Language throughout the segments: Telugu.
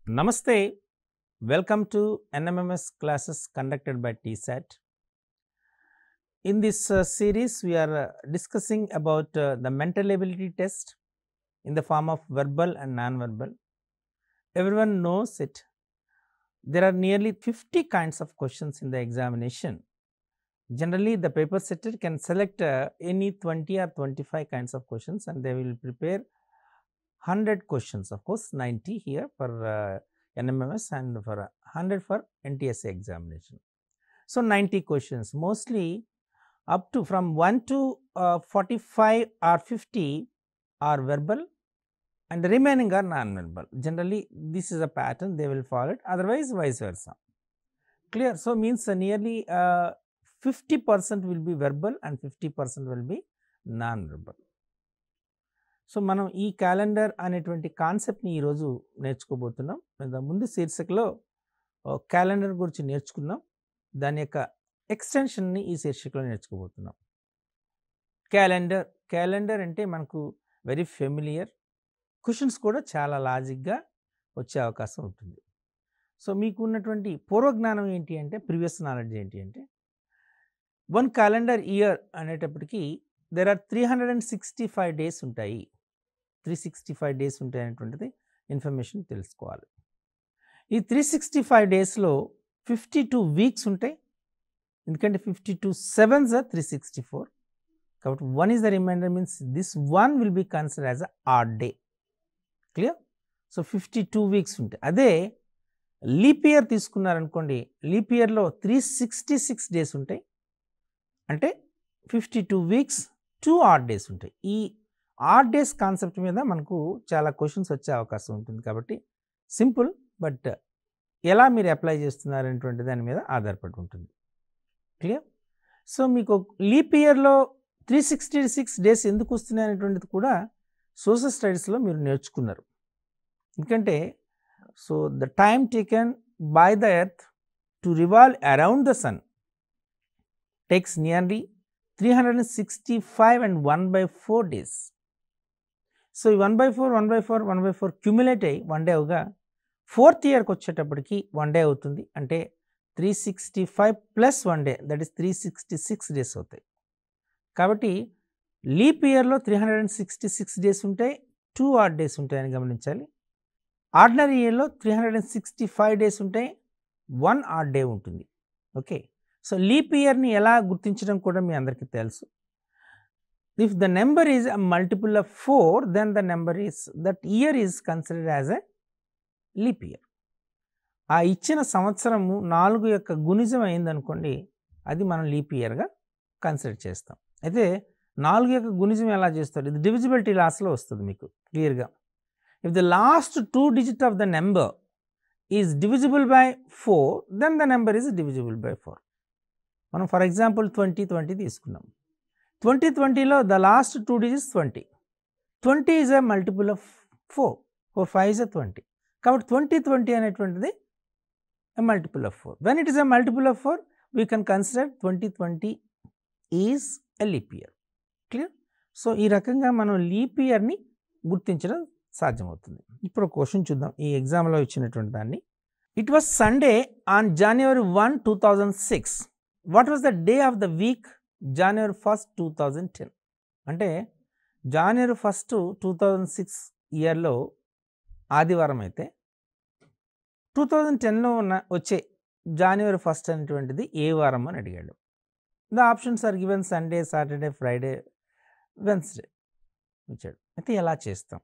Namaste. Welcome to NMMS classes conducted by TSAT. In this series, we are discussing about the mental ability test in the form of verbal and non-verbal. Everyone knows it. There are nearly 50 kinds of questions in the examination. Generally, the paper setter can select any 20 or 25 kinds of questions and they will prepare 100 questions, of course 90 here for NMMS and for 100 for NTSA examination. So 90 questions, mostly up to from 1 to 45 or 50 are verbal and the remaining are non-verbal. Generally, this is a pattern they will follow it, otherwise vice versa. Clear? So means nearly 50% will be verbal and 50% will be non-verbal. So మనం ఈ క్యాలెండర్ అనేటువంటి కాన్సెప్ట్ని ఈరోజు నేర్చుకోబోతున్నాం. ముందు శీర్షికలో క్యాలెండర్ గురించి నేర్చుకున్నాం, దాని యొక్క ఎక్స్టెన్షన్ని ఈ శీర్షికలో నేర్చుకోబోతున్నాం. క్యాలెండర్ అంటే మనకు వెరీ ఫెమిలియర్, క్వశ్చన్స్ కూడా చాలా లాజిక్గా వచ్చే అవకాశం ఉంటుంది. సో మీకు ఉన్నటువంటి పూర్వజ్ఞానం ఏంటి అంటే, ప్రీవియస్ నాలెడ్జ్ ఏంటి అంటే, వన్ క్యాలెండర్ ఇయర్ అనేటప్పటికీ దెర్ ఆర్ 365 డేస్ ఉంటాయి. 365 డేస్ ఉంటాయి అనేటువంటిది ఇన్ఫర్మేషన్ తెలుసుకోవాలి. ఈ 365 డేస్లో 52 వీక్స్ ఉంటాయి, ఎందుకంటే 52 7s are 364. కాబట్టి 1 is the remainder, means this 1 will be considered as a odd day. Clear? So 52 weeks ఉంటాయి. అదే లీప్ ఇయర్ తీసుకున్నారనుకోండి, లీప్ ఇయర్లో 366 డేస్ ఉంటాయి, అంటే 52 వీక్స్ 2 ఆడ్ డేస్ ఉంటాయి. ఈ ఆడ్ డేస్ కాన్సెప్ట్ మీద మనకు చాలా క్వశ్చన్స్ వచ్చే అవకాశం ఉంటుంది. కాబట్టి సింపుల్, బట్ ఎలా మీరు అప్లై చేస్తున్నారు అనేటువంటి దాని మీద ఆధారపడి ఉంటుంది. క్లియర్? సో మీకు లీప్ ఇయర్లో 366 డేస్ ఎందుకు వస్తున్నాయి అనేటువంటిది కూడా సోషల్ స్టడీస్లో మీరు నేర్చుకున్నారు. ఎందుకంటే so the time taken by the earth to revolve around the sun takes nearly 365 and 1/4 days. సో ఈ 1/4 క్యుములేట్ అయ్యి 1 డే అవుగా 4th ఇయర్కి వచ్చేటప్పటికి 1 డే అవుతుంది. అంటే 365 plus 1 day, that is 366 days అవుతాయి. కాబట్టి లీప్ ఇయర్లో 366 డేస్ ఉంటాయి, 2 ఆడ్ డేస్ ఉంటాయని గమనించాలి. ఆర్డినరీ ఇయర్లో 365 డేస్ ఉంటాయి, 1 ఆడ్ డే ఉంటుంది. ఓకే, సో లీప్ ఇయర్ని ఎలా గుర్తించడం కూడా మీ అందరికీ తెలుసు. If the number is a multiple of 4, then the number is that year is considered as a leap year. ఆ ఇచ్చిన సంవత్సరము 4 యొక్క గుణిజం అయిందనుకోండి, అది మనం లీప్ ఇయర్గా కన్సిడర్ చేస్తాం. అయితే 4 యొక్క గుణిజం ఎలా చేస్తారు? ఇది డివిజిబిలిటీ లాస్లో వస్తుంది మీకు క్లియర్గా. If the last 2 digit of the number is divisible by 4, then the number is divisible by 4. మనం ఫర్ ఎగ్జాంపుల్ 2020 తీసుకున్నాం. 2020లో the last 2 digits 20. 20 is a multiple of 4. 4 5 is 20. కాబట్టి 2020 అనేటువంటిది a multiple of 4. When it is a multiple of 4, we can consider 2020 is a leap year. Clear? So ఈ రకంగా మనం లీప్ ఇయర్ని గుర్తించడం సాధ్యమవుతుంది. ఇప్పుడు ఒక క్వశ్చన్ చూద్దాం ఈ ఎగ్జామ్లో ఇచ్చినటువంటి దాన్ని. It was Sunday on January 1, 2006. What was the day of the week January 1st, 2010? అంటే January 1st, 2006 ఇయర్లో ఆదివారం అయితే 2010లో వచ్చే January 1st అనేటువంటిది ఏ వారం అని అడిగాడు. The options are given Sunday, Saturday, Friday, Wednesday ఇచ్చాడు. అయితే ఎలా చేస్తాం?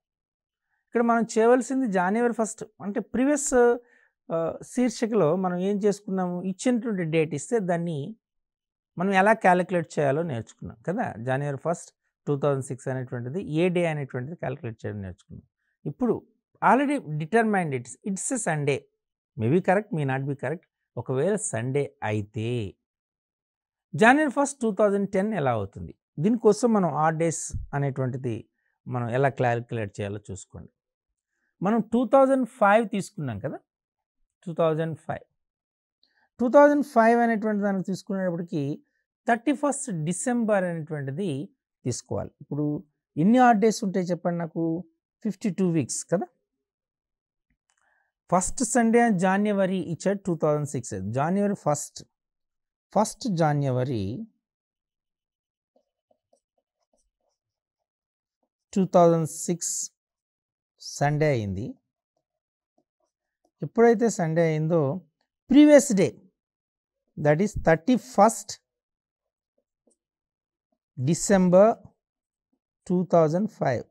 ఇక్కడ మనం చేయవలసింది January 1st, అంటే ప్రీవియస్ శీర్షికలో మనం ఏం చేసుకున్నాము, ఇచ్చినటువంటి డేట్ ఇస్తే దాన్ని మనం ఎలా క్యాలిక్యులేట్ చేయాలో నేర్చుకున్నాం కదా. January 1st, 2006 అనేటువంటిది ఏ డే అనేటువంటిది క్యాలిక్యులేట్ చేయడం నేర్చుకున్నాం. ఇప్పుడు already determined it's a Sunday, maybe correct, may not be correct. ఒకవేళ సండే అయితే January 1st, 2010 ఎలా అవుతుంది? దీనికోసం మనం ఆడ్ డేస్ అనేటువంటిది మనం ఎలా క్యాలిక్యులేట్ చేయాలో చూసుకోండి. మనం 2005 తీసుకున్నాం కదా. 2005 అనేటువంటి దానికి తీసుకునేటప్పటికి 31st December అనేటువంటిది తీసుకోవాలి. ఇప్పుడు ఎన్ని ఆడ్ డేస్ ఉంటాయి చెప్పండి నాకు? 52 వీక్స్ కదా. ఫస్ట్ సండే ఆఫ్ జాన్యువరి ఇచ్చాడు 2006. జాన్యువరి ఫస్ట్ జాన్యువరి 2006 సండే అయింది. ఎప్పుడైతే సండే అయిందో previous day, that is 31st December 2005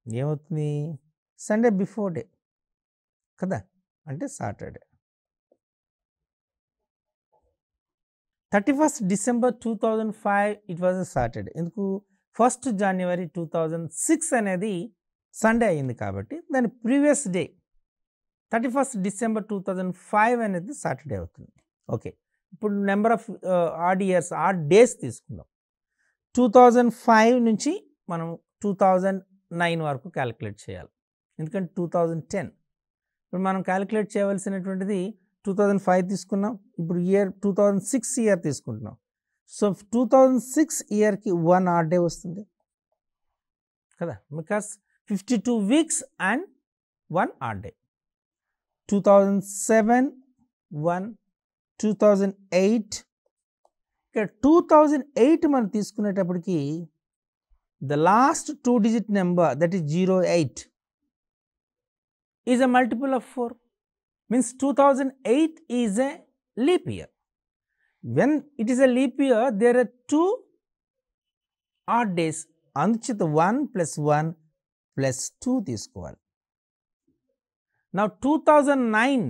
ఏమవుతుంది? సండే బిఫోర్ డే కదా, అంటే Saturday. 31st December 2005 it was a Saturday. ఎందుకు? 1st జాన్యువరి 2006 అనేది సండే అయింది కాబట్టి దాని ప్రీవియస్ డే 31st డిసెంబర్ 2005 అనేది సాటర్డే అవుతుంది. ఓకే, ఇప్పుడు నెంబర్ ఆఫ్ ఆడ్ డేస్ తీసుకుందాం. 2005 నుంచి మనం 2009 వరకు క్యాలిక్యులేట్ చేయాలి, ఎందుకంటే 2010. ఇప్పుడు మనం క్యాలిక్యులేట్ చేయవలసినటువంటిది 2005 తీసుకున్నాం, ఇప్పుడు ఇయర్ 2006 ఇయర్ తీసుకుంటున్నాం. సో 2006 ఇయర్కి 1 ఆడ్ డే వస్తుంది కదా, because 52 weeks and 1 odd day. 2007 1, 2008, ఇక్కడ 2008 మనం తీసుకునేటప్పటికి the last 2 digit number that is 08 is a multiple of 4, means 2008 is a leap year. When it is a leap year, there are 2 odd days. అందుచేత 1 + 1 + 2 తీసుకోవాలి. Now 2009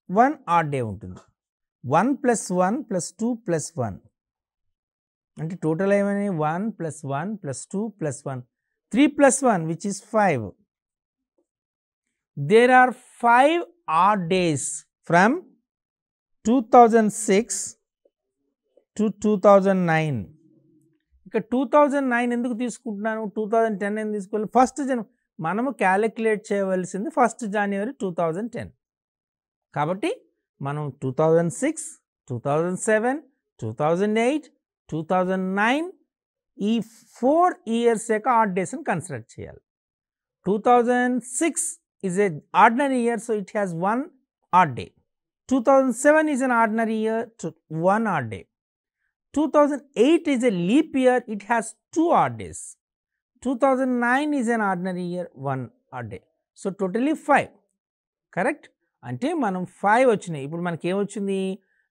1 odd day ఉంటుంది. 1 + 1 + 2 + 1 అంటే టోటల్ ఏమని 1 + 1 + 2 + 1 3 + 1 which is 5. There are 5 odd days from 2006 to 2009. ఇక 2009 ఎందుకు తీసుకుంటున్నాను, 2010 ఎందుకు తీసుకోవాలి? ఫస్ట్ మనము క్యాలిక్యులేట్ చేయవలసింది 1st జాన్యువరి 2010 కాబట్టి మనం 2006, 2007, 2008, 2009 ఈ 4 ఇయర్స్ యొక్క ఆడ్ డేస్ని కన్సిడర్ చేయాలి. 2006 is a ordinary year, so it has 1 odd day. 2007 is an ordinary year, 1 odd day. 2008 is a leap year, it has 2 odd days. 2009 is an ordinary year, 1 odd day. So totally 5. Correct? అంటే మనం 5 వచ్చినాయి. ఇప్పుడు మనకి ఏమొచ్చింది?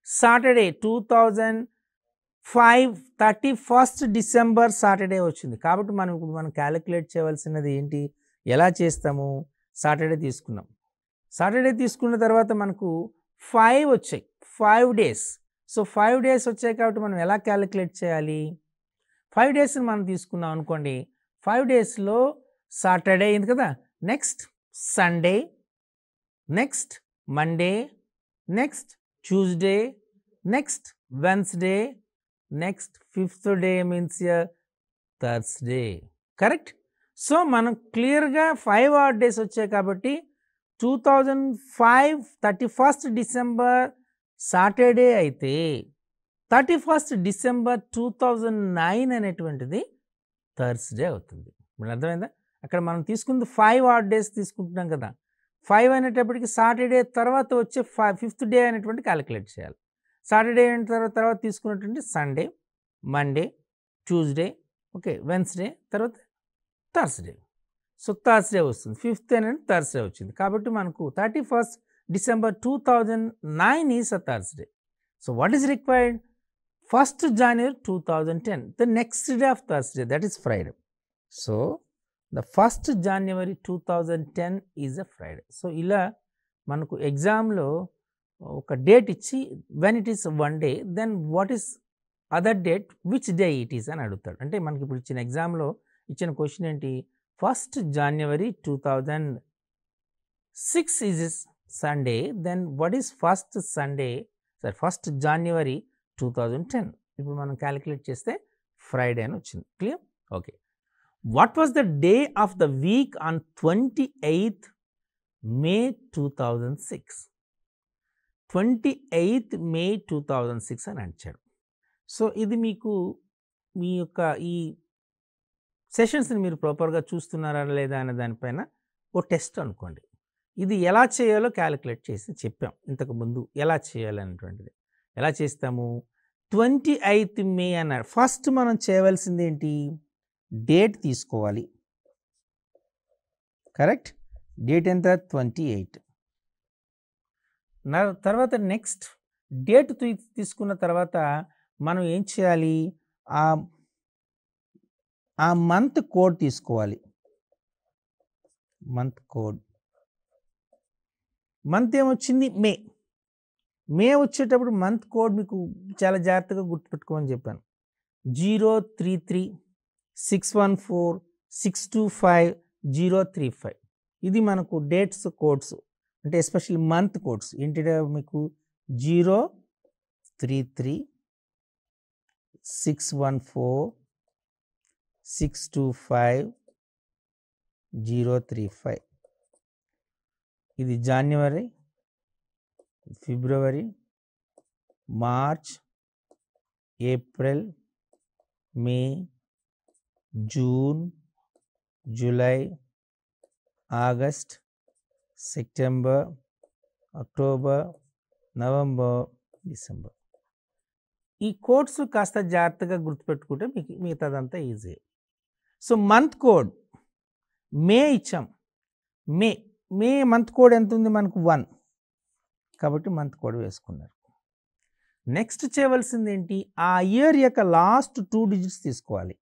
సాటర్డే 2005 31st డిసెంబర్ సాటర్డే వచ్చింది. కాబట్టి మనం క్యాలిక్యులేట్ చేయవలసినది ఏంటి? ఎలా చేస్తాము? సాటర్డే తీసుకున్నాం. సాటర్డే తీసుకున్న తర్వాత మనకు 5 వచ్చాయి, 5 డేస్. సో 5 డేస్ వచ్చాయి కాబట్టి మనం ఎలా క్యాలిక్యులేట్ చేయాలి? 5 డేస్ని మనం తీసుకున్నాం అనుకోండి. 5 డేస్లో సాటర్డే అయింది కదా, next Sunday, next Monday, next Tuesday, next Wednesday, next 5th day means Thursday. Correct? So మనం క్లియర్గా 5 ఆడ్ డేస్ వచ్చాయి కాబట్టి 2005 31st డిసెంబర్ సాటర్డే అయితే 31st డిసెంబర్ 2009 అనేటువంటిది థర్స్డే అవుతుంది. ఇప్పుడు అర్థమైందా? అక్కడ మనం తీసుకుంది 5 ఆడ్ డేస్ తీసుకుంటున్నాం కదా, 5 అనేటప్పటికి సాటర్డే తర్వాత వచ్చే 5th డే అనేటువంటి క్యాలిక్యులేట్ చేయాలి. సాటర్డే అయిన తర్వాత తీసుకున్నటువంటి Sunday, Monday, Tuesday, okay, Wednesday, తర్వాత థర్స్డే. సో థర్స్డే వస్తుంది. 5th అనేది థర్స్డే వచ్చింది కాబట్టి మనకు 31st December 2009 is a Thursday. So what is required? 1st January 2010, the next day of Thursday, that is Friday. So the 1st January 2010 is a Friday. So ఇలా మనకు ఎగ్జామ్లో ఒక డేట్ ఇచ్చి when it is 1 day, then what is other date, which day it is అని అడుగుతాడు. అంటే మనకి ఇప్పుడు ఇచ్చిన ఎగ్జామ్లో ఇచ్చిన క్వశ్చన్ ఏంటి? 1st January 2006 is Sunday, then what is 1st January 2010. ఇప్పుడు మనం క్యాలిక్యులేట్ చేస్తే ఫ్రైడే అని వచ్చింది. Clear? Okay. What was the day of the week on 28th May 2006? 28th May 2006 అని అంటాడు. సో ఇది మీకు మీ యొక్క ఈ సెషన్స్ని మీరు ప్రాపర్గా చూస్తున్నారా లేదా అనే దానిపైన ఓ టెస్ట్ అనుకోండి. ఇది ఎలా చేయాలో క్యాలిక్యులేట్ చేసి చెప్పాం ఇంతకుముందు ఎలా చేయాలనేటువంటిది. ఎలా చేస్తాము? 28th మే అన్నారు. ఫస్ట్ మనం చేయవలసింది ఏంటి? డేట్ తీసుకోవాలి. కరెక్ట్? డేట్ ఎంత? 28. తర్వాత నెక్స్ట్ డేట్ తీసుకున్న తర్వాత మనం ఏం చేయాలి? ఆ మంత్ కోడ్ తీసుకోవాలి. Month code. మంత్ ఏమొచ్చింది? మే. మే వచ్చేటప్పుడు మంత్ కోడ్ మీకు చాలా జాగ్రత్తగా గుర్తుపెట్టుకోమని చెప్పాను. 033614625 ఇది మనకు డేట్స్ కోడ్స్, అంటే ఎస్పెషల్లీ మంత్ కోడ్స్ ఏంటిదో మీకు 033614625 ఇది జనవరి, ఫిబ్రవరి, March, April, May, June, July, August, September, October, November, December. ఈ కోడ్స్ కాస్త జాగ్రత్తగా గుర్తుపెట్టుకుంటే మీకు మిగతాదంతా easy. So month code May ఇచ్చాం. మే మంత్ కోడ్ ఎంత ఉంది మనకు? 1. కాబట్టి మంత్ కోడ్ వేసుకున్నారు. నెక్స్ట్ చేయవలసింది ఏంటి? ఆ ఇయర్ యొక్క లాస్ట్ 2 digits తీసుకోవాలి.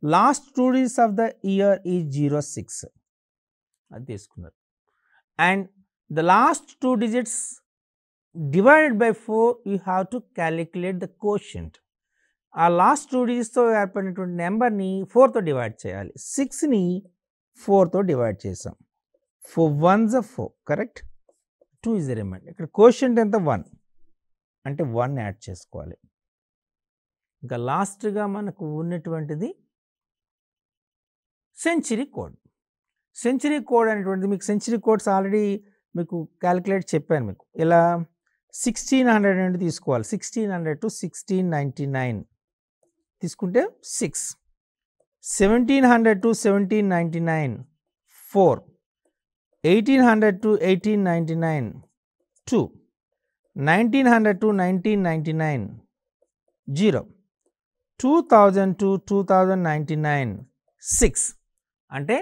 Last 2 digits of the year is 06. అది తీసుకున్నారు. And the last 2 digits divided by 4 you have to calculate the quotient. ఆ లాస్ట్ 2 digitsతో ఏర్పడినటువంటి నెంబర్ని 4తో డివైడ్ చేయాలి. 6ని 4తో డివైడ్ చేసాం. 4 1s are 4. Correct? 2 is the remainder. ఇక్కడ quotient ఎంత? 1. అంటే 1 యాడ్ చేసుకోవాలి. ఇంకా లాస్ట్గా మనకు ఉన్నటువంటిది సెంచరీ కోడ్. సెంచరీ కోడ్ అనేటువంటిది మీకు సెంచరీ కోడ్స్ ఆల్రెడీ మీకు క్యాలిక్యులేట్ చెప్పాను మీకు. ఇలా 1600 నుండి తీసుకోవాలి. 1600 to 1699 తీసుకుంటే 6. 1700 to 1799 4. 1800 to 1899 2. 1900 to 1999 0. 2000 to 2099 6. అంటే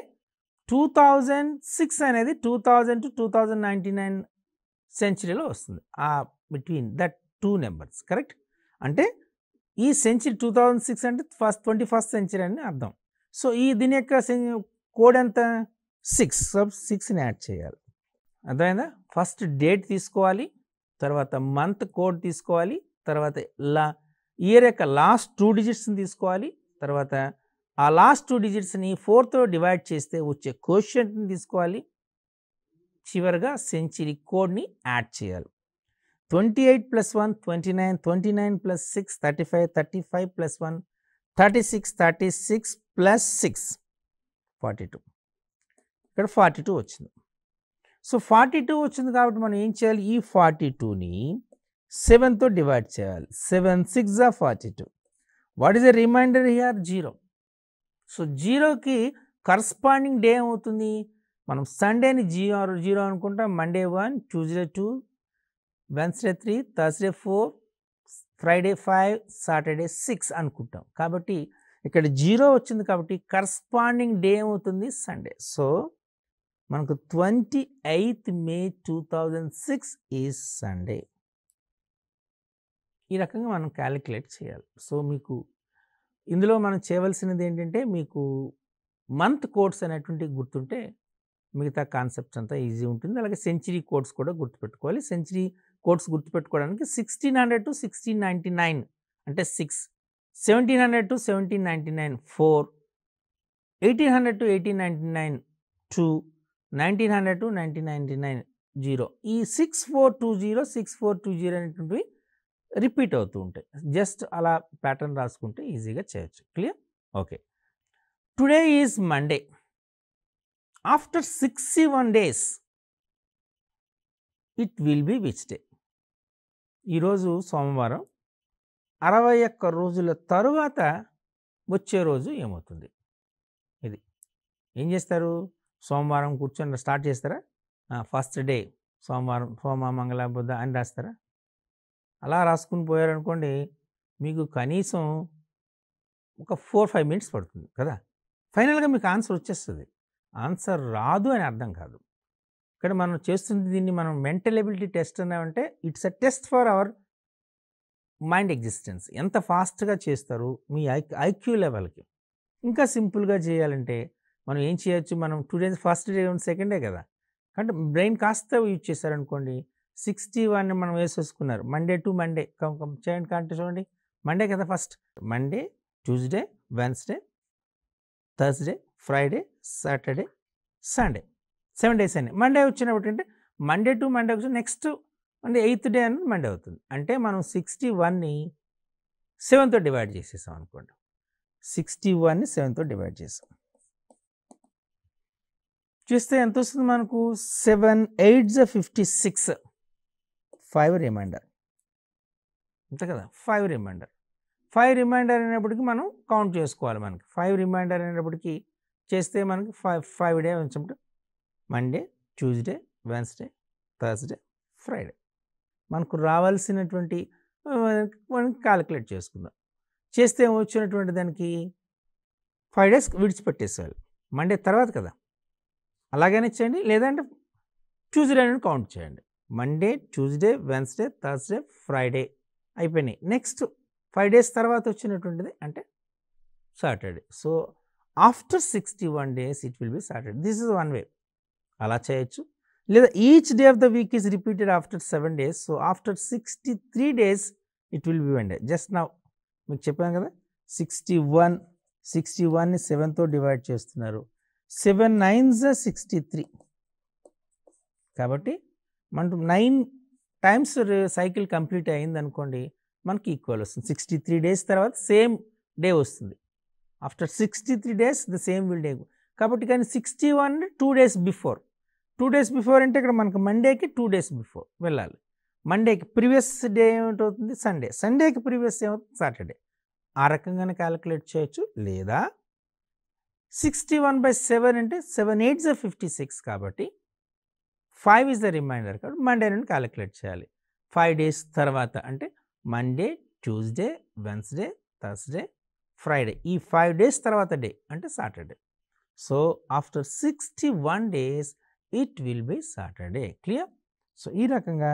2006 అనేది 2000 to 2099 సెంచరీలో వస్తుంది. ఆ బిట్వీన్ దట్ 2 నెంబర్స్. కరెక్ట్? అంటే ఈ సెంచరీ 2006 అంటే 21st సెంచరీ అని అర్థం. సో దీని యొక్క కోడ్ ఎంత? 6. 6ని యాడ్ చేయాలి. అర్థమైందా? ఫస్ట్ డేట్ తీసుకోవాలి, తర్వాత మంత్ కోడ్ తీసుకోవాలి, తర్వాత ఇయర్ యొక్క లాస్ట్ 2 digitsని తీసుకోవాలి, తర్వాత ఆ లాస్ట్ 2 digitsని 4తో డివైడ్ చేస్తే వచ్చే కోషియంట్ని తీసుకోవాలి, చివరిగా సెంచరీ కోడ్ని యాడ్ చేయాలి. 28 + 1 29, 29 + 6 35, 35 + 1 36, 36 + 6 42. ఇక్కడ 42 వచ్చింది. సో 42 వచ్చింది కాబట్టి మనం ఏం చేయాలి? ఈ 42ని 7తో డివైడ్ చేయాలి. 7 6 are 42. What is the reminder here? 0. సో 0కి కరస్పాండింగ్ డే ఏమవుతుంది? మనం సండేని 0 అనుకుంటాం. Monday 1, Tuesday 2, Wednesday 3, Thursday 4, Friday 5, Saturday 6 అనుకుంటాం. కాబట్టి ఇక్కడ 0 వచ్చింది కాబట్టి కరస్పాండింగ్ డే ఏమవుతుంది? సండే. సో మనకు 28th May 2006 ఈజ్ సండే. ఈ రకంగా మనం క్యాలిక్యులేట్ చేయాలి. సో మీకు ఇందులో మనం చేయవలసినది ఏంటంటే మీకు మంత్ కోడ్స్ అనేటువంటివి గుర్తుంటే మిగతా కాన్సెప్ట్స్ అంతా ఈజీ ఉంటుంది. అలాగే సెంచరీ కోడ్స్ కూడా గుర్తుపెట్టుకోవాలి. సెంచరీ కోడ్స్ గుర్తుపెట్టుకోవడానికి 1600 to 1699 అంటే 6, 1700 to 1799 4, 1800 to 1899 2, 1900 to 1999 0. ఈ 6420 6420 అనేటువంటివి రిపీట్ అవుతూ ఉంటాయి. జస్ట్ అలా ప్యాటర్న్ రాసుకుంటే ఈజీగా చేయొచ్చు. Clear? Okay. Today is Monday. After 61 days it will be which day? ఈరోజు సోమవారం. 61 రోజుల తరువాత వచ్చే రోజు ఏమవుతుంది? ఇది ఏం చేస్తారు? సోమవారం కూర్చొని స్టార్ట్ చేస్తారా? ఫస్ట్ డే సోమవారం, సోమ, మంగళ, బుధ అని రాస్తారా? అలా రాసుకుని పోయారనుకోండి, మీకు కనీసం ఒక 4-5 మినిట్స్ పడుతుంది కదా! ఫైనల్‌గా మీకు ఆన్సర్ వచ్చేస్తది. ఆన్సర్ రాదు అని అర్థం కాదు. ఇక్కడ మనం చేస్తుంది దీన్ని మనం మెంటల్ ఎబిలిటీ టెస్ట్ అన్నామంటే it's a test for our mind existence. ఎంత ఫాస్ట్‌గా చేస్తారు మీ ఐక్యూ లెవెల్‌కి. ఇంకా సింపుల్‌గా చేయాలంటే మనం ఏం చేయొచ్చు, మనం 2 days first day, second day కదా! అంటే బ్రెయిన్ కాస్త యూజ్ చేశారనుకోండి, 61 మనం వేసేసుకున్నారు. మండే టు మండే చేయండి, కాంటే చూడండి. మండే కదా first. Monday, Tuesday, Wednesday, Thursday, Friday, Saturday, Sunday 7 days అయినాయి. మండే వచ్చినప్పుడు అంటే మండే టు మండే వచ్చి నెక్స్ట్ అంటే 8th డే అనేది మండే అవుతుంది. అంటే మనం 61ని 7తో డివైడ్ చేసేసాం అనుకోండి. 61ని 7తో డివైడ్ చేసాం. చేస్తే ఎంత వస్తుంది మనకు? 7 8s 56. 5 రిమైండర్ అంతే కదా, 5 రిమైండర్. 5 రిమైండర్ అయినప్పటికీ మనం కౌంట్ చేసుకోవాలి. మనకి 5 రిమైండర్ అయినప్పటికీ చేస్తే మనకి 5 డే వచ్చినప్పుడు Monday, Tuesday, Wednesday, Thursday, Friday మనకు రావాల్సినటువంటి మనం క్యాలిక్యులేట్ చేసుకుందాం. చేస్తే వచ్చినటువంటి దానికి 5 డేస్ విడిచిపెట్టేసేయాలి. మండే తర్వాత కదా, అలాగనే చేయండి. లేదంటే ట్యూస్డే అని కౌంట్ చేయండి. Monday, Tuesday, Wednesday, Thursday, Friday అయిపోయినాయి. నెక్స్ట్ 5 డేస్ తర్వాత వచ్చినటువంటిది అంటే Saturday. So after 61 days it will be Saturday. This is one way. అలా చేయొచ్చు. లేదా each day of the week is repeated after 7 days. So after 63 days it will be 1 day. Just now మీకు చెప్పాను కదా, 61ని 7తో డివైడ్ చేస్తున్నారు. 7 9s 63. కాబట్టి మనకు 9 టైమ్స్ సైకిల్ కంప్లీట్ అయింది అనుకోండి, మనకి ఈక్వల్ వస్తుంది. 63 డేస్ తర్వాత సేమ్ డే వస్తుంది. After 63 days the same will day. కాబట్టి కానీ 61 2 డేస్ బిఫోర్. 2 డేస్ బిఫోర్ అంటే ఇక్కడ మనకు మండేకి 2 డేస్ బిఫోర్ వెళ్ళాలి. మండేకి ప్రీవియస్ డే ఏమిటవుతుంది? సండే. సండేకి ప్రీవియస్ ఏమవుతుంది? సాటర్డే. ఆ రకంగానే క్యాలిక్యులేట్ చేయొచ్చు. లేదా 61/7 అంటే 7 8s 56 కాబట్టి 5 ఇస్ ద రిమైండర్ కాబట్టి మండే నుండి క్యాలిక్యులేట్ చేయాలి. 5 డేస్ తర్వాత అంటే Monday, Tuesday, Wednesday, Thursday, Friday. ఈ 5 డేస్ తర్వాత డే అంటే Saturday. So after 61 days it will be Saturday. Clear? So ఈ రకంగా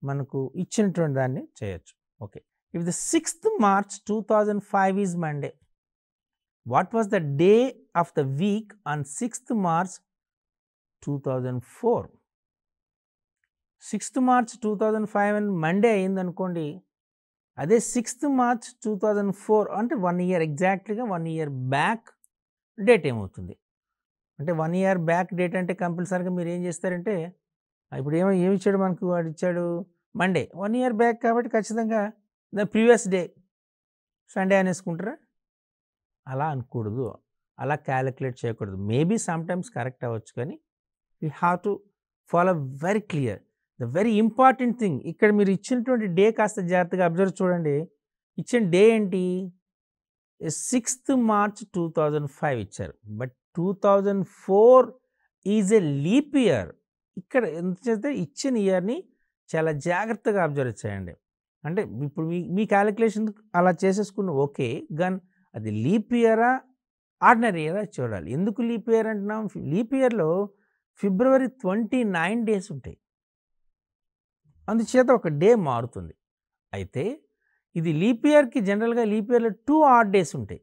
మనకు ఇచ్చినటువంటి దాన్ని చేయొచ్చు. Okay. If the 6th March 2005 is Monday, what was the day of the week on 6th March 2004? 6th March 2005 అని మండే అయిందనుకోండి, అదే 6th March 2004 అంటే 1 ఇయర్, ఎగ్జాక్ట్లీగా 1 ఇయర్ బ్యాక్ డేట్ ఏమవుతుంది? అంటే 1 ఇయర్ బ్యాక్ డేట్ అంటే కంపల్సరీగా మీరు ఏం చేస్తారంటే, ఇప్పుడు ఏమి ఇచ్చాడు మనకు? వాడు ఇచ్చాడు మండే. 1 ఇయర్ బ్యాక్ కాబట్టి ఖచ్చితంగా ద ప్రీవియస్ డే సండే అనేసుకుంటారా? అలా అనకూడదు. అలా క్యాలిక్యులేట్ చేయకూడదు. మేబీ సమ్టైమ్స్ కరెక్ట్ అవ్వచ్చు, కానీ we have to follow very clear. The very important thing ఇక్కడ మీరు ఇచ్చినటువంటి డే కాస్త జాగ్రత్తగా అబ్జర్వ్ చూడండి. ఇచ్చిన డే ఏంటి? 6th March 2005 ఇచ్చారు. But 2004 is a leap year. ఇక్కడ ఎందుకంటే ఇచ్చిన ఇయర్ని చాలా జాగ్రత్తగా అబ్జర్వ్ చేయండి. అంటే ఇప్పుడు మీ క్యాలిక్యులేషన్ అలా చేసేసుకున్న ఓకే, గన్ అది లీప్ ఇయరా ఆర్డినరీ ఇయరా చూడాలి. ఎందుకు లీప్ ఇయర్ అంటున్నాం? లీప్ ఇయర్లో February 29 డేస్ ఉంటాయి. అందుచేత ఒక డే మారుతుంది. అయితే ఇది లీప్ ఇయర్కి జనరల్గా లీప్ ఇయర్లో 2 ఆడ్ డేస్ ఉంటాయి.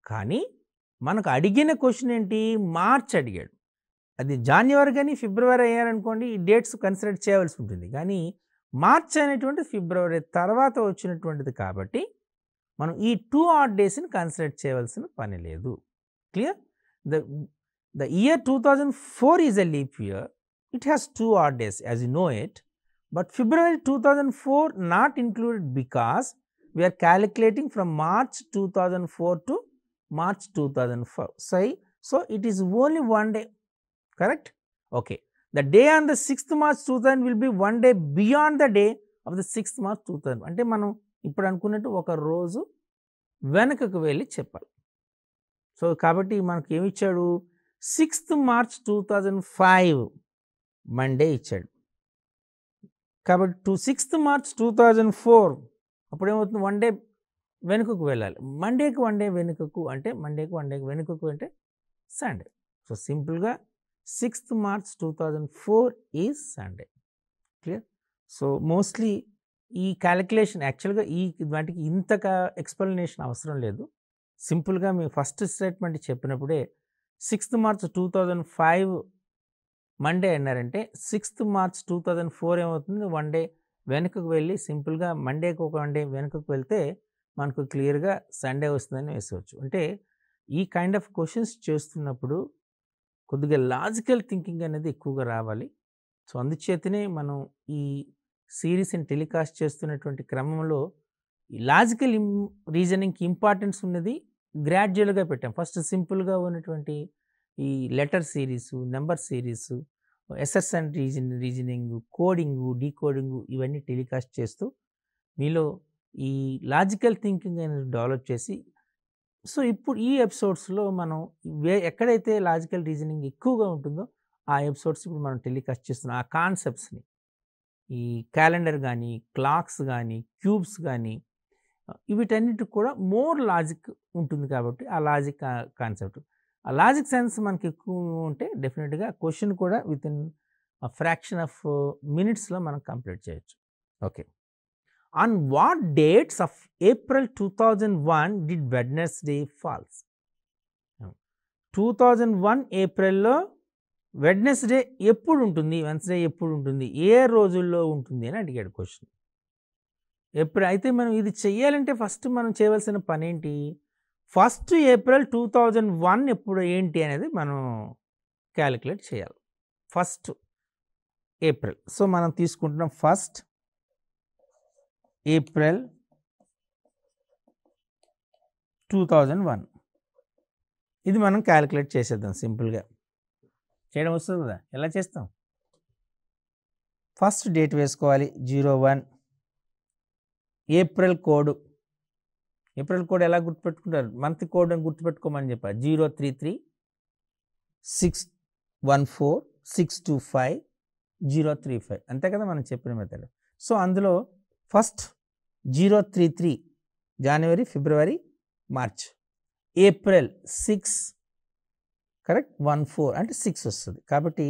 కానీ మనకు అడిగిన క్వశ్చన్ ఏంటి? మార్చ్ అడిగాడు. అది జాన్యువరి కానీ ఫిబ్రవరి అయ్యారనుకోండి, ఈ డేట్స్ కన్సిడర్ చేయవలసి ఉంటుంది. కానీ మార్చ్ అనేటువంటి ఫిబ్రవరి తర్వాత వచ్చినటువంటిది కాబట్టి మనం ఈ 2 ఆడ్ డేస్ని కన్సిడర్ చేయవలసిన పని లేదు. Clear? The year 2004 is a leap year. It has 2 odd days as you know it. But February 2004 not included because we are calculating from March 2004 to March 2005. So it is only 1 day. Correct? Okay. The day on the 6th March 2000 will be 1 day beyond the day of the 6th March 2000. అంటే మనం ఇప్పుడు అనుకున్నట్టు ఒక రోజు వెనకకు వెళ్ళి చెప్పాలి. సో కాబట్టి మనకు ఏమి ఇచ్చాడు? 6th March 2005 మండే ఇచ్చాడు. కాబట్టి 6th March 2004 అప్పుడేమవుతుంది, 1 డే వెనుకకు వెళ్ళాలి. మండేకి 1 డే వెనుకకు అంటే మండేకి 1 డే వెనుకకు అంటే సండే. సో సింపుల్గా 6th March 2004 is Sunday. Clear? So mostly ఈ క్యాలిక్యులేషన్ యాక్చువల్గా వాటికి ఇంతగా ఎక్స్ప్లెనేషన్ అవసరం లేదు. సింపుల్గా మీ ఫస్ట్ స్టేట్మెంట్ చెప్పినప్పుడే 6th March 2005 మండే అన్నారంటే 6th March 2004 ఏమవుతుంది, 1 డే వెనుకకు వెళ్ళి సింపుల్గా మండేకి ఒక 1 డే వెనుకకు వెళ్తే మనకు క్లియర్గా సండే వస్తుందని వేసుకోవచ్చు. అంటే ఈ కైండ్ ఆఫ్ క్వశ్చన్స్ చేస్తున్నప్పుడు కొద్దిగా లాజికల్ థింకింగ్ అనేది ఎక్కువగా రావాలి. సో అందుచేతనే మనం ఈ సిరీస్ని టెలికాస్ట్ చేస్తున్నటువంటి క్రమంలో ఈ లాజికల్ రీజనింగ్కి ఇంపార్టెన్స్ ఉన్నది గ్రాడ్యువల్గా పెట్టాం. ఫస్ట్ సింపుల్గా ఉన్నటువంటి ఈ letter series, number series, SS and reasoning, coding, decoding ఇవన్నీ టెలికాస్ట్ చేస్తూ మీలో ఈ లాజికల్ థింకింగ్ అనేది డెవలప్ చేసి, సో ఇప్పుడు ఈ ఎపిసోడ్స్లో మనం ఎక్కడైతే లాజికల్ రీజనింగ్ ఎక్కువగా ఉంటుందో ఆ ఎపిసోడ్స్ ఇప్పుడు మనం టెలికాస్ట్ చేస్తున్నాం. ఆ కాన్సెప్ట్స్ని, ఈ క్యాలెండర్ కానీ, క్లాక్స్ కానీ, క్యూబ్స్ కానీ, వీటన్నిటికి కూడా మోర్ లాజిక్ ఉంటుంది. కాబట్టి ఆ లాజిక్ కాన్సెప్ట్, ఆ లాజిక్ సెన్స్ మనకి ఎక్కువ ఉంటే డెఫినెట్గా క్వశ్చన్ కూడా విత్ ఇన్ ఫ్రాక్షన్ ఆఫ్ మినిట్స్లో మనం కంప్లీట్ చేయొచ్చు. Okay. On what dates of April 2001 did Wednesday falls? 2001 ఏప్రిల్లో వెడ్నెస్డే ఎప్పుడు ఉంటుంది, వెన్స్డే ఎప్పుడు ఉంటుంది, ఏ రోజుల్లో ఉంటుంది అని అడిగాడు క్వశ్చన్. ఎప్పుడు అయితే మనం ఇది చెయ్యాలంటే ఫస్ట్ మనం చేయవలసిన పని ఏంటి, ఫస్ట్ April 2001 ఎప్పుడు ఏంటి అనేది మనం క్యాలిక్యులేట్ చేయాలి. First April. సో మనం తీసుకుంటున్నాం ఫస్ట్ April 2001. ఇది మనం క్యాలిక్యులేట్ చేసేద్దాం. సింపుల్గా చేయడం వస్తుంది కదా, ఎలా చేస్తాం, ఫస్ట్ డేట్ వేసుకోవాలి 01. ఏప్రిల్ కోడ్, ఏప్రిల్ కోడ్ ఎలా గుర్తుపెట్టుకుంటారు, మంత్ కోడ్ అని గుర్తుపెట్టుకోమని చెప్పారు. 033 614 625 035 అంతే కదా మనం చెప్పిన మెథడ్. సో అందులో ఫస్ట్ 033 జనవరి, ఫిబ్రవరి, మార్చ్. ఏప్రిల్ 6 కరెక్ట్, 14 అంటే 6 వస్తుంది. కాబట్టి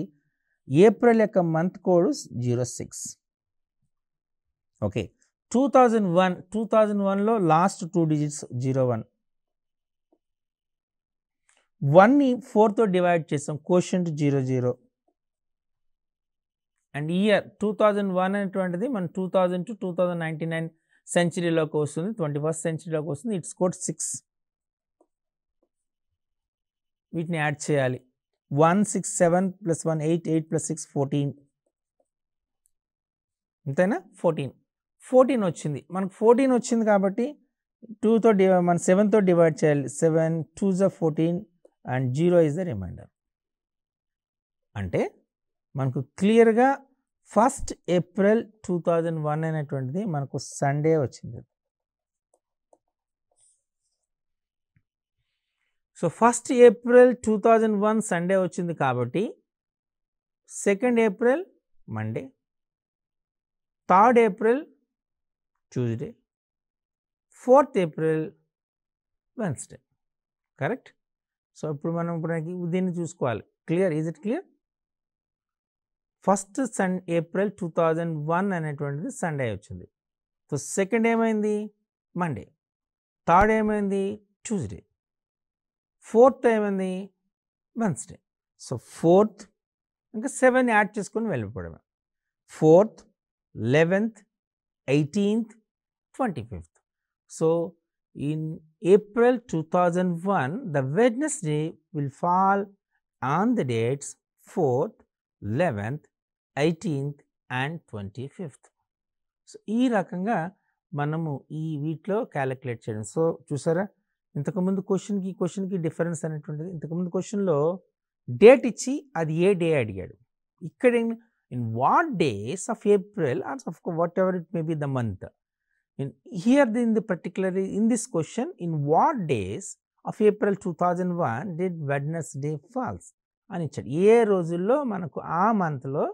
ఏప్రిల్ యొక్క మంత్ కోడ్ 06. ఓకే. 2001లో లాస్ట్ 2 డిజిట్స్ 01. 1ని 4తో డివైడ్ చేసాం, కోషంట్ 00. అండ్ ఇయర్ 2001 అనేటువంటిది మన 2000 to 2099 సెంచరీలోకి వస్తుంది, 21st సెంచరీలోకి వస్తుంది. It's code 6. వీటిని యాడ్ చేయాలి. 167 + 1 8, 8 + 6 14. అంతేనా, 14 వచ్చింది మనకు. 14 వచ్చింది కాబట్టి 2తో మన 7తో డివైడ్ చేయాలి. 7 2s are 14 and 0 is the remainder. అంటే మనకు క్లియర్గా ఫస్ట్ April 2001 అనేటువంటిది మనకు సండే వచ్చింది. సో ఫస్ట్ April 2001 సండే వచ్చింది కాబట్టి 2nd April Monday, 3rd April Tuesday, 4th April Wednesday. Correct. So ఇప్పుడు మనం దీన్ని చూసుకోవాలి. Clear, is it clear? First April 2001 అనేటువంటిది సండే వచ్చింది. సో 2nd ఏమైంది, మండే. 3rd ఏమైంది, ట్యూస్డే. 4th ఏమైంది, వెన్స్డే. సో 4th ఇంకా 7 యాడ్ చేసుకొని వెళ్ళిపోవడమే. 4th 11th 18th 25th. So in April 2001 the Wednesday will fall on the dates 4th 11th 18th and 25th. So ఈ రకంగా మనము ఈ వీటిలో క్యాలిక్యులేట్ చేయడం. సో చూసారా, ఇంతకుముందు క్వశ్చన్కి డిఫరెన్స్ అనేటువంటిది. ఇంతకుముందు క్వశ్చన్లో డేట్ ఇచ్చి అది ఏ డే అడిగాడు. ఇక్కడ in what days of April or of whatever it may be the month. Here in this question, in what days of April 2001 did Wednesday falls? అని ఇచ్చాడు. ఏ రోజుల్లో మనకు ఆ మంత్లో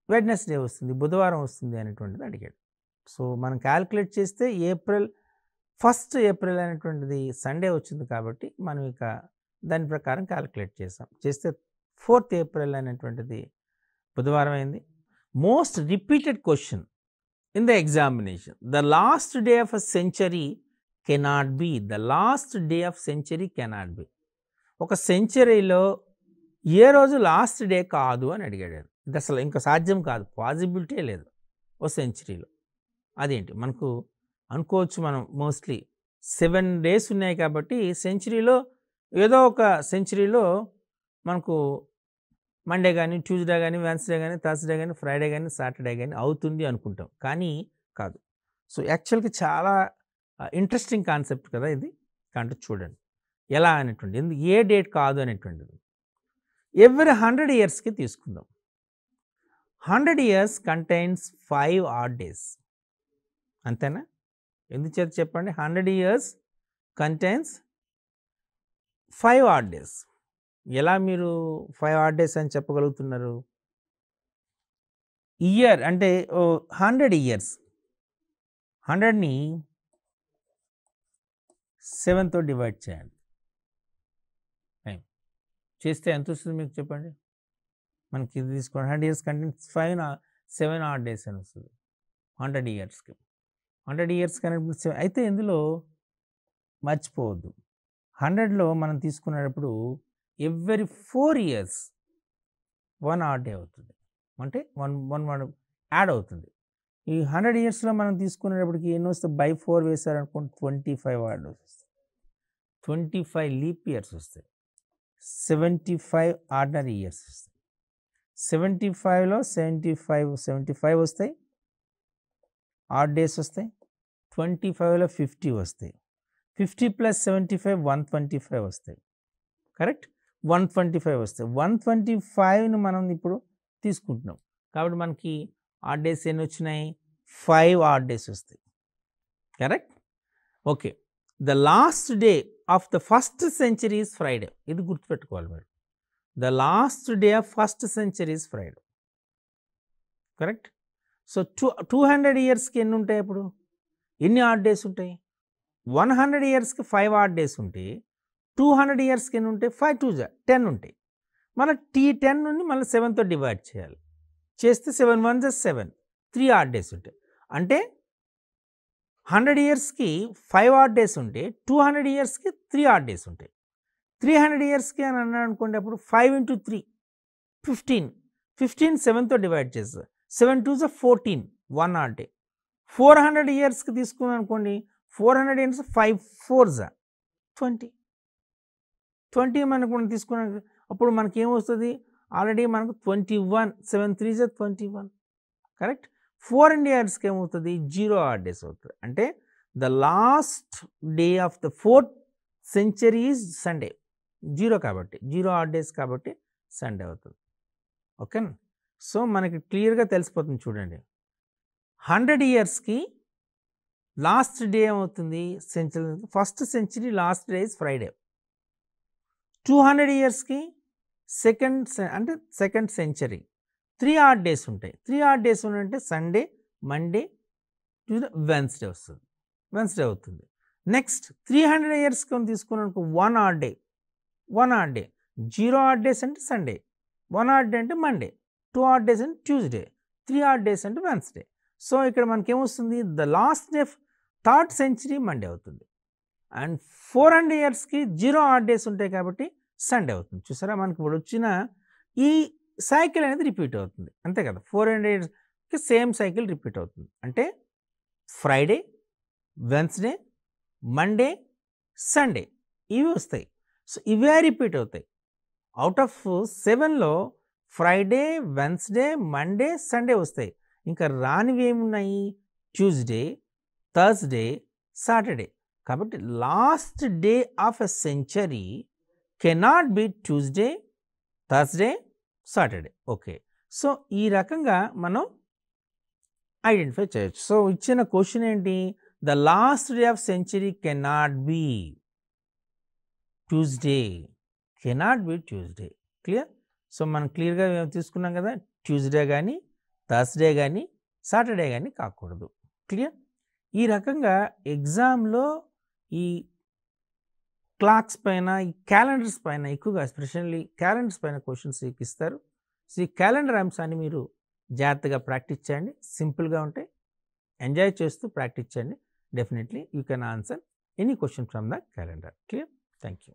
వెడ్నెస్డే వస్తుంది, బుధవారం వస్తుంది అనేటువంటిది అడిగాడు. సో మనం క్యాలిక్యులేట్ చేస్తే ఫస్ట్ ఏప్రిల్ అనేటువంటిది సండే వచ్చింది కాబట్టి మనం ఇక దాని ప్రకారం క్యాలిక్యులేట్ చేస్తే 4th ఏప్రిల్ అనేటువంటిది బుధవారం అయింది. Most repeated question in the examination, the last day of a century cannot B, the last day of century cannot B. ఒక సెంచరీలో ఏ రోజు లాస్ట్ డే కాదు అని అడిగాడు. ఇది అసలు ఇంకా సాధ్యం కాదు, పాసిబిలిటీ లేదు ఓ సెంచరీలో. అదేంటి మనకు అనుకోవచ్చు, మనం మోస్ట్లీ 7 days ఉన్నాయి కాబట్టి సెంచరీలో ఏదో ఒక సెంచరీలో మనకు మండే కానీ, ట్యూస్డే కానీ, వెన్స్డే కానీ, థర్స్డే కానీ, ఫ్రైడే కానీ, సాటర్డే కానీ అవుతుంది అనుకుంటాం, కానీ కాదు. సో యాక్చువల్గా చాలా ఇంట్రెస్టింగ్ కాన్సెప్ట్ కదా ఇది. అంటే చూడండి ఎలా అనేటువంటిది, ఏ డేట్ కాదు అనేటువంటిది. ఎవ్రీ 100 yearsకి తీసుకుందాం. 100 years కంటైన్స్ 5 odd days. అంతేనా? ఎందుచేత చెప్పండి? 100 years కంటైన్స్ 5 odd days. ఎలా మీరు 5 odd days అని చెప్పగలుగుతున్నారు? ఇయర్ అంటే 100 years, 100ని 7తో డివైడ్ చేయండి. చేస్తే ఎంత వస్తుంది మీకు చెప్పండి? మనకి ఇది తీసుకోండి, 100 years కంటైన్స్ 7 odd days అని వస్తుంది 100 yearsకి. 100 years కంటే అయితే ఇందులో మర్చిపోవద్దు, 100లో మనం తీసుకునేటప్పుడు ఎవ్రీ 4 years 1 odd day అవుతుంది, అంటే 1 యాడ్ అవుతుంది. ఈ 100 yearsలో మనం తీసుకునేటప్పటికి ఎన్ని వస్తాయి? by 4 వేశారనుకోండి 25 odd వస్తుంది, 25 leap years వస్తాయి, 75 ordinary years వస్తాయి. 75లో 75 వస్తాయి, ఆడ్ డేస్ వస్తాయి. 25లో 50 వస్తాయి, 50 + 75 125 వస్తాయి. కరెక్ట్? 125 వస్తాయి. 125ను మనం ఇప్పుడు తీసుకుంటున్నాం కాబట్టి మనకి ఆడ్ డేస్ ఎన్ని వచ్చినాయి? 5 ఆడ్ డేస్ వస్తాయి. Correct? Okay. The last day of the first century is Friday. ఇది గుర్తుపెట్టుకోవాలి మీరు. The last day of first century is Friday. Correct? So 200 yearsకి ఎన్ని ఉంటాయి? అప్పుడు ఎన్ని ఆడ్ డేస్ ఉంటాయి? 100 yearsకి 5 ఆడ్ డేస్ ఉంటాయి. 200 yearsకి ఎన్ని ఉంటాయి? 5 2 10 ఉంటాయి. మన T10 నుండి మళ్ళీ 7తో డివైడ్ చేయాలి. చేస్తే 7 1 7, 3 ఆడ్ డేస్ ఉంటాయి. అంటే 100 yearsకి 5 ఆడ్ డేస్ ఉంటే 200 yearsకి 3 ఆడ్ డేస్ ఉంటాయి. 300 yearsకి అని అన్నాడు అనుకోండి, అప్పుడు 5 × 3 15, 15 7తో డివైడ్ చేస్తారు. 7 2 14, 1 ఆడ్ డే. 400 yearsకి తీసుకున్నాం అనుకోండి, 400 years 5 4 20, 20 మనకు తీసుకున్నాం, అప్పుడు మనకి ఏమొస్తుంది? ఆల్రెడీ మనకు 21, 7 3 21. కరెక్ట్? 400 yearsకి ఏమవుతుంది? 0 ఆడ్ డేస్ అవుతుంది. అంటే the last day of the 4th century is Sunday. 0 కాబట్టి, 0 ఆడ్ డేస్ కాబట్టి సండే అవుతుంది. ఓకేనా? సో మనకి క్లియర్గా తెలిసిపోతుంది చూడండి. 100 yearsకి లాస్ట్ డే ఏమవుతుంది? Century, first century last day is Friday. 200 yearsకి సెకండ్ సెంచరీ 3 ఆడ్ డేస్ ఉంటాయి. 3 ఆడ్ డేస్ ఉన్నాయంటే సండే, మండే, ట్యూస్డే, వెన్స్డే వస్తుంది, వెన్స్డే అవుతుంది. నెక్స్ట్ 300 yearsకి తీసుకున్నాను 1 odd day, 1 odd day. 0 odd days అంటే సండే, 1 ఆడ్ డే అంటే మండే, 2 ఆడ్ డేస్ అంటే ట్యూస్డే, 3 ఆడ్ డేస్ అంటే వెన్స్డే. సో ఇక్కడ మనకి ఏమొస్తుంది? The last day 3rd century Monday అవుతుంది. అండ్ 400 yearsకి 0 ఆడ్ డేస్ ఉంటాయి కాబట్టి సండే అవుతుంది. చూసారా, మనకి ఇప్పుడు వచ్చిన ఈ సైకిల్ అనేది రిపీట్ అవుతుంది, అంతే కదా. 400 yearsకి సేమ్ సైకిల్ రిపీట్ అవుతుంది. అంటే ఫ్రైడే, వెన్స్డే, మండే, సండే ఇవి వస్తాయి. సో ఇవే రిపీట్ అవుతాయి. అవుట్ ఆఫ్ 7లో ఫ్రైడే, వెన్స్డే, మండే, సండే వస్తాయి. ఇంకా రానివి ఏమున్నాయి? Tuesday, Thursday, Saturday. కాబట్టి last day of a century cannot be Tuesday, Thursday, Saturday. Okay. So ఈ రకంగా మనం ఐడెంటిఫై చేయొచ్చు. సో ఇచ్చిన క్వశ్చన్ ఏంటి? The last day of century cannot be Tuesday, cannot be Tuesday. Clear? So మనం క్లియర్గా తీసుకున్నాం కదా, ట్యూస్డే కానీ, థర్స్డే కానీ, సాటర్డే కానీ కాకూడదు. క్లియర్? ఈ రకంగా ఎగ్జామ్లో ఈ క్లాక్స్ పైన, ఈ క్యాలెండర్స్ పైన ఎక్కువగా, ఎస్పెషల్లీ క్యాలెండర్స్ పైన క్వశ్చన్స్ ఇస్తారు. సో ఈ క్యాలెండర్ అంశాన్ని మీరు జాగ్రత్తగా ప్రాక్టీస్ చేయండి. సింపుల్గా ఉంటాయి. ఎంజాయ్ చేస్తూ ప్రాక్టీస్ చేయండి. Definitely you can answer any question from the calendar. Clear? Thank you.